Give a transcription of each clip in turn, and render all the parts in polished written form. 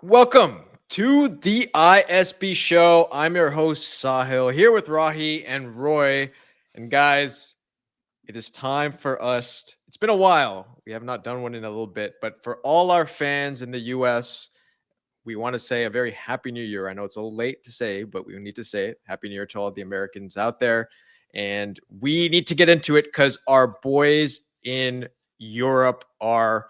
Welcome to the ISB show. I'm your host, Sahil, here with Rahi and Roy. And guys, it is time for us. It's been a while. We have not done one in a little bit, but for all our fans in the US, we want to say a very happy new year. I know it's a little late to say, but we need to say it. Happy new year to all the Americans out there. And we need to get into it because our boys in Europe are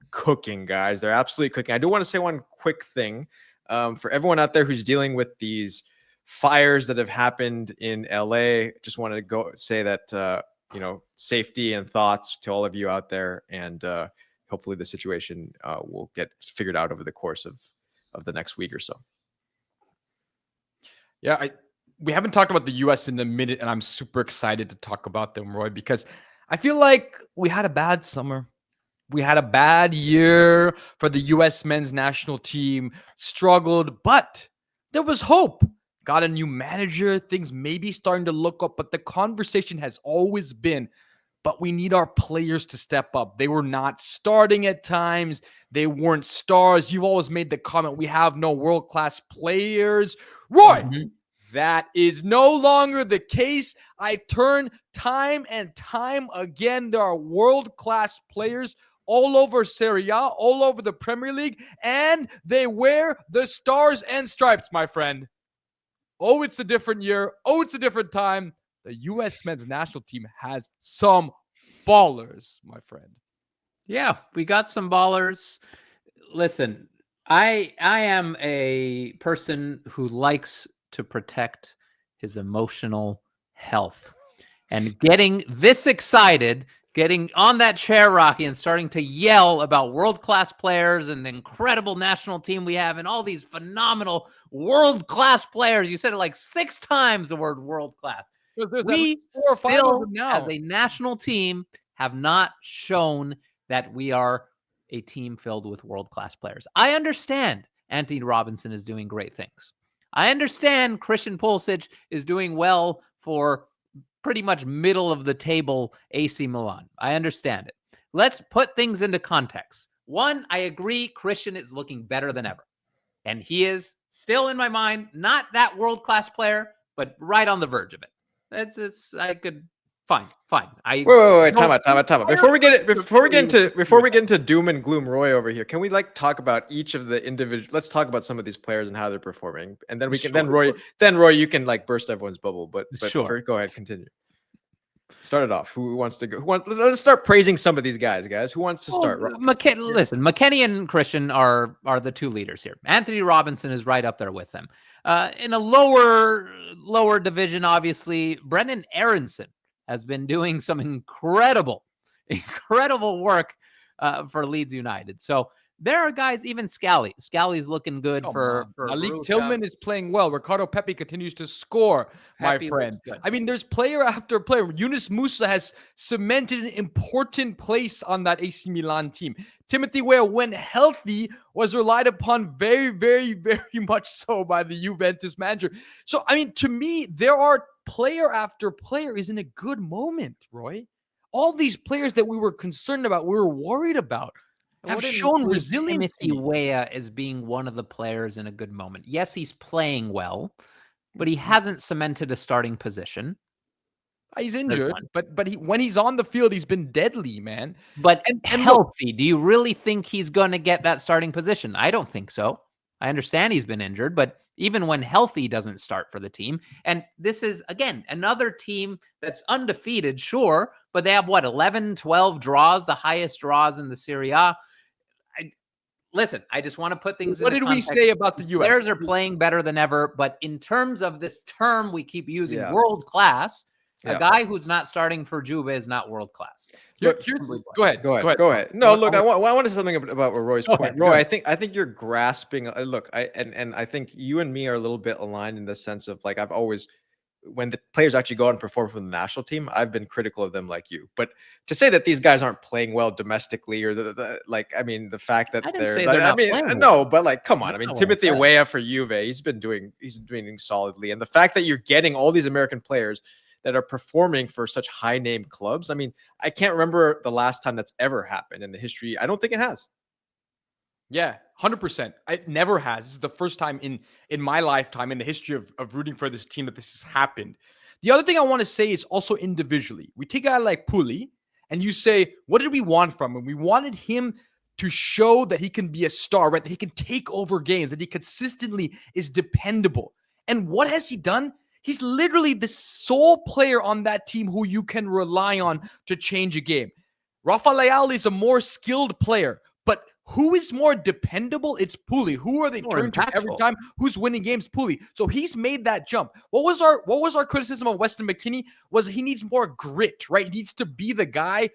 cooking, guys. They're absolutely cooking. I do want to say one quick thing for everyone out there who's dealing with these fires that have happened in LA. Just wanted to go say that safety and thoughts to all of you out there, and hopefully the situation will get figured out over the course of the next week or so. Yeah, we haven't talked about the U.S. in a minute, and I'm super excited to talk about them, Roy, because I feel like we had a bad summer. We had a bad year for the U.S. men's national team, struggled, but there was hope. Got a new manager, things may be starting to look up, but the conversation has always been, but we need our players to step up. They were not starting at times. They weren't stars. You've always made the comment, we have no world-class players. Roy, that is no longer the case. I turn time and time again. There are world-class players all over Serie A, all over the Premier League, and they wear the stars and stripes, my friend. Oh, it's a different year. Oh, it's a different time. The U.S. men's national team has some ballers, my friend. Yeah, we got some ballers. Listen, I am a person who likes to protect his emotional health. And getting this excited, getting on that chair, Rocky, and starting to yell about world-class players and the incredible national team we have and all these phenomenal world-class players. You said it like 6 times, the word world-class. We 4 or 5 still, of them now, as a national team, have not shown that we are a team filled with world-class players. I understand Antonee Robinson is doing great things. I understand Christian Pulisic is doing well for pretty much middle of the table AC Milan. I understand it. Let's put things into context. One, I agree Christian is looking better than ever. And he is still in my mind, not that world-class player, but right on the verge of it. Fine. Wait, time out. Before we get into doom and gloom, Roy over here, can we talk about each of the individual? Let's talk about some of these players and how they're performing, and then we can Roy, you can burst everyone's bubble. But sure. First, go ahead, continue. Start it off. Who wants to go? Let's start praising some of these guys. Who wants to start? Listen, Mckennie and Christian are the 2 leaders here. Antonee Robinson is right up there with them. In a lower division, obviously, Brendan Aronson has been doing some incredible work for Leeds United. So there are guys, even Scally. Scally's looking good for Malik Tillman is playing well. Ricardo Pepi continues to score, my friend. I mean, there's player after player. Yunus Musah has cemented an important place on that AC Milan team. Timothy Weah, when healthy, was relied upon very, very, very much so by the Juventus manager. So, I mean, to me, there are player after player is in a good moment, Roy. All these players that we were concerned about, we were worried about, have shown resilience. Timothy Weah is being one of the players in a good moment. Yes, he's playing well, but he hasn't cemented a starting position. He's injured, but when he's on the field, he's been deadly, man. But and healthy, do you really think he's going to get that starting position? I don't think so. I understand he's been injured, but even when healthy, he doesn't start for the team. And this is, again, another team that's undefeated, sure, but they have, 11, 12 draws, the highest draws in the Serie A. Listen, I just want to put things in context. We say about the U.S.? Players are playing better than ever, but in terms of this term we keep using, world-class, a guy who's not starting for Juve is not world-class. Go ahead. No, look, I want to say something about Roy's point. Roy, I think you're grasping. Look, I think you and me are a little bit aligned in the sense of I've always, when the players actually go out and perform for the national team, I've been critical of them like you. But to say that these guys aren't playing well domestically, or the fact that they're not playing well. No, but come on. I mean, Timothy Weah for Juve, he's doing solidly, and the fact that you're getting all these American players that are performing for such high name clubs. I mean, I can't remember the last time that's ever happened in the history. I don't think it has. Yeah, 100%. It never has. This is the first time in my lifetime, in the history of rooting for this team, that this has happened. The other thing I want to say is also individually. We take a guy like Puli, and you say, what did we want from him? We wanted him to show that he can be a star, right? That he can take over games, that he consistently is dependable. And what has he done? He's literally the sole player on that team who you can rely on to change a game. Rafa Leal is a more skilled player, but who is more dependable? It's Puli. Who are they turning to every time? Who's winning games? Puli. So he's made that jump. What was our criticism of Weston McKennie? Was he needs more grit, right? He needs to be the guy.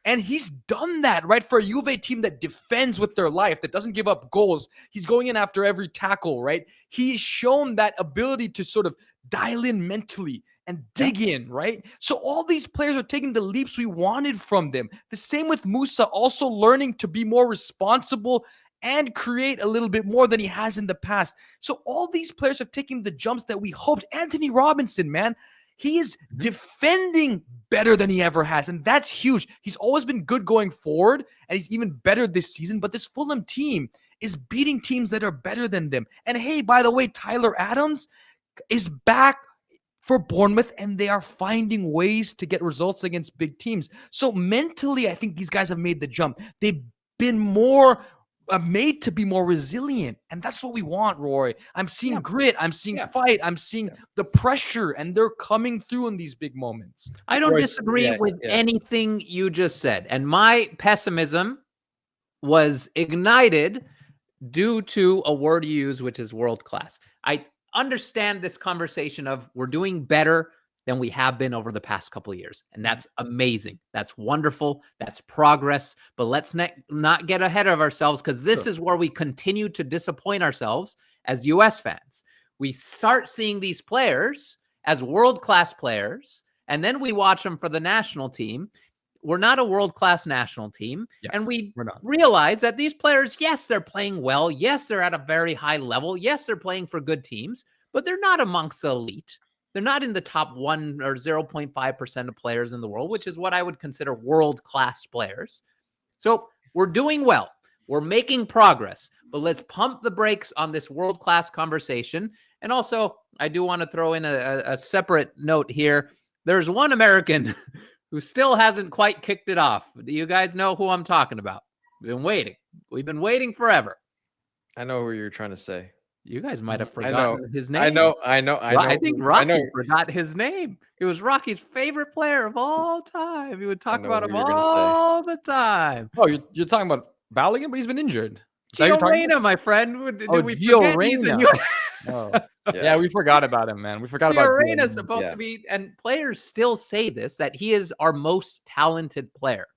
And he's done that, right? For a Juve team that defends with their life, that doesn't give up goals. He's going in after every tackle, right? He's shown that ability to sort of dial in mentally and dig in, right? So all these players are taking the leaps we wanted from them. The same with Musah, also learning to be more responsible and create a little bit more than he has in the past. So all these players have taken the jumps that we hoped. Antonee Robinson, man, he is defending better than he ever has, and that's huge. He's always been good going forward, and he's even better this season, but this Fulham team is beating teams that are better than them. And hey, by the way, Tyler Adams is back for Bournemouth, and they are finding ways to get results against big teams. So mentally, I think these guys have made the jump. They've been more made to be more resilient, and that's what we want, Roy. I'm seeing grit, I'm seeing fight, I'm seeing the pressure, and they're coming through in these big moments. I don't disagree with anything you just said, and my pessimism was ignited due to a word you use, which is world class. I understand this conversation of we're doing better than we have been over the past couple of years. And that's amazing. That's wonderful. That's progress. But let's not get ahead of ourselves, because this is where we continue to disappoint ourselves as US fans. We start seeing these players as world-class players, and then we watch them for the national team. We're not a world-class national team. Yes, and we realize that these players, yes, they're playing well. Yes, they're at a very high level. Yes, they're playing for good teams, but they're not amongst the elite. They're not in the top 1 or 0.5% of players in the world, which is what I would consider world-class players. So we're doing well. We're making progress, but let's pump the brakes on this world-class conversation. And also, I do want to throw in a separate note here. There's one American who still hasn't quite kicked it off. Do you guys know who I'm talking about? We've been waiting. We've been waiting forever. I know who you're trying to say. You guys might have forgotten his name. I know. I think Rocky forgot his name. He was Rocky's favorite player of all time. He would talk about him all the time. Oh, you're talking about Balogun, but he's been injured. Gio Reyna, my friend. Did we Gio Reyna. Yeah, we forgot about him, man. We forgot about Gio Reyna. Supposed to be, and players still say this, that he is our most talented player.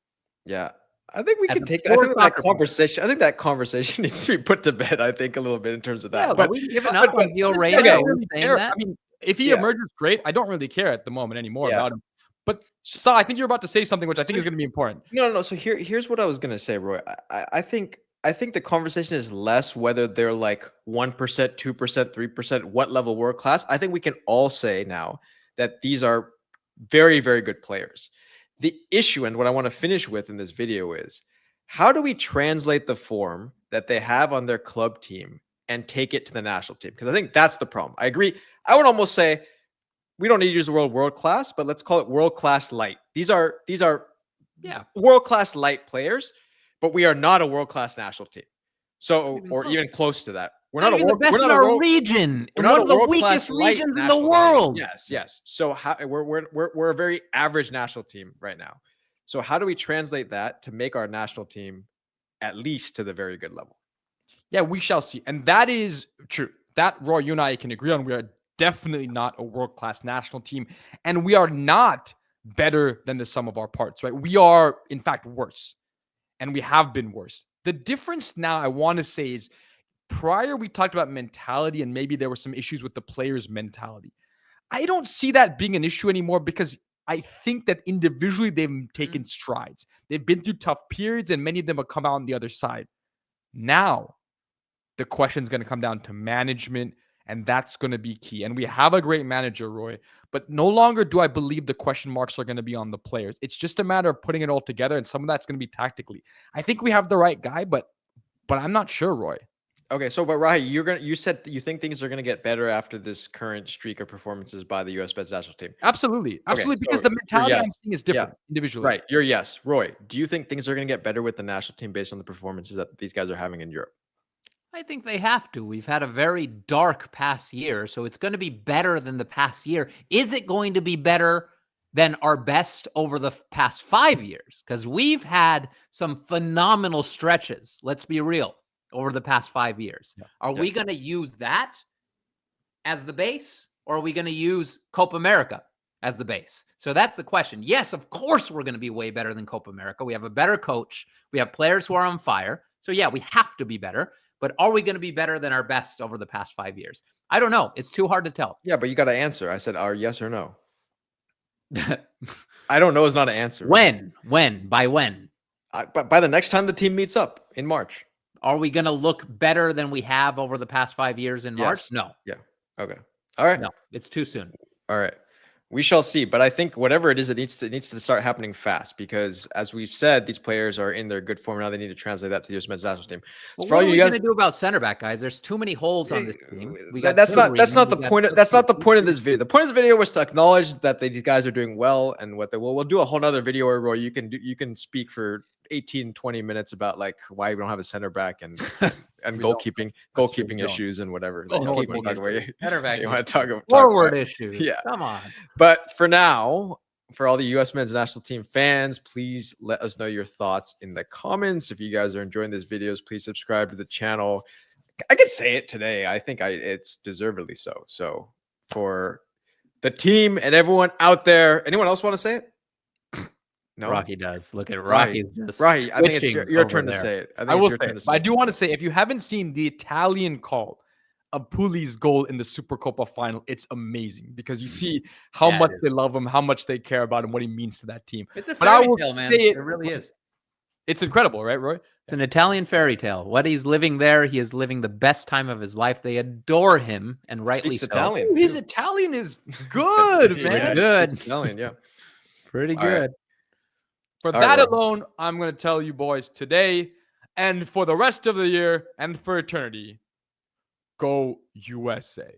Yeah. I think we can take that conversation. I think that conversation needs to be put to bed, I think, a little bit in terms of that. Yeah, but we've given up on Gio Reyna. I mean, if he emerges, great. I don't really care at the moment anymore about him. But Sa, I think you're about to say something which I think is going to be important. No. So here's what I was going to say, Roy. I think the conversation is less whether they're like 1%, 2%, 3%, what level world class. I think we can all say now that these are very, very good players. The issue, and what I want to finish with in this video, is how do we translate the form that they have on their club team and take it to the national team? Because I think that's the problem. I agree. I would almost say we don't need to use the word world class, but let's call it world class light. These are world class light players, but we are not a world class national team. So, or even close to that. We're not the best in our region, in one of the weakest regions in the world. Yes. So we're a very average national team right now. So how do we translate that to make our national team at least to the very good level? Yeah, we shall see. And that is true. That, Roy, you and I can agree on. We are definitely not a world-class national team. And we are not better than the sum of our parts, right? We are, in fact, worse. And we have been worse. The difference now, I want to say, is prior we talked about mentality, and maybe there were some issues with the players' mentality. I don't see that being an issue anymore, because I think that individually they've taken strides. They've been through tough periods, and many of them have come out on the other side. Now, the question is going to come down to management, and that's going to be key. And we have a great manager, Roy, but no longer do I believe the question marks are going to be on the players. It's just a matter of putting it all together, and some of that's going to be tactically. I think we have the right guy, but I'm not sure, Roy. Okay, so but Rahi, you said you think things are gonna get better after this current streak of performances by the U.S. men's national team. Absolutely. Absolutely. so Because the you're mentality I'm yes. seeing is Yeah. different individually. Right, you're yes. Roy, do you think things are gonna get better with the national team based on the performances that these guys are having in Europe? I think they have to. We've had a very dark past year, so it's going to be better than the past year. Is it going to be better than our best over the past 5 years? Because we've had some phenomenal stretches. Let's be real, over the past 5 years. Yeah. Are Yeah. we going to use that as the base, or are we going to use Copa America as the base? So that's the question. Yes, of course, we're going to be way better than Copa America. We have a better coach. We have players who are on fire. So yeah, we have to be better. But are we going to be better than our best over the past 5 years? I don't know. It's too hard to tell. Yeah, but you got to answer. I said, "Are yes or no?" I don't know is not an answer. When? By when? But by the next time the team meets up in March. Are we going to look better than we have over the past 5 years in March? Yes. No. Yeah. Okay. All right. No. It's too soon. All right. We shall see. But I think whatever it is, it needs to start happening fast because, as we've said, these players are in their good form now. They need to translate that to the U.S. men's national team. Well, For what all are you we guys, going to do about center back, guys? There's too many holes on this team. We got that's not the we got point. That's not the point of this video. The point of this video was to acknowledge that these guys are doing well and what they will. We'll do a whole nother video where you can speak for 18, 20 minutes about like why we don't have a center back and goalkeeping issues and whatever. You want to talk about forward issues. Yeah. Come on. But for now, for all the U.S. men's national team fans, please let us know your thoughts in the comments. If you guys are enjoying these videos, please subscribe to the channel. I could say it today. I think it's deservedly so. So for the team and everyone out there, anyone else want to say it? No, Rocky does. Look at Rocky. Right. I think it's your turn to say it. I will say it. But I do want to say, if you haven't seen the Italian call of Pulisic's goal in the Supercoppa final, it's amazing because you see how much they love him, how much they care about him, what he means to that team. It's a fairy tale, man. It really is. It's incredible, right, Roy? It's an Italian fairy tale. What he's living there, he is living the best time of his life. They adore him, and rightly so. Italian. Ooh, his Italian is good, man. Good. Italian, yeah. Pretty All good. right. For that alone, I'm going to tell you boys today and for the rest of the year and for eternity, go USA.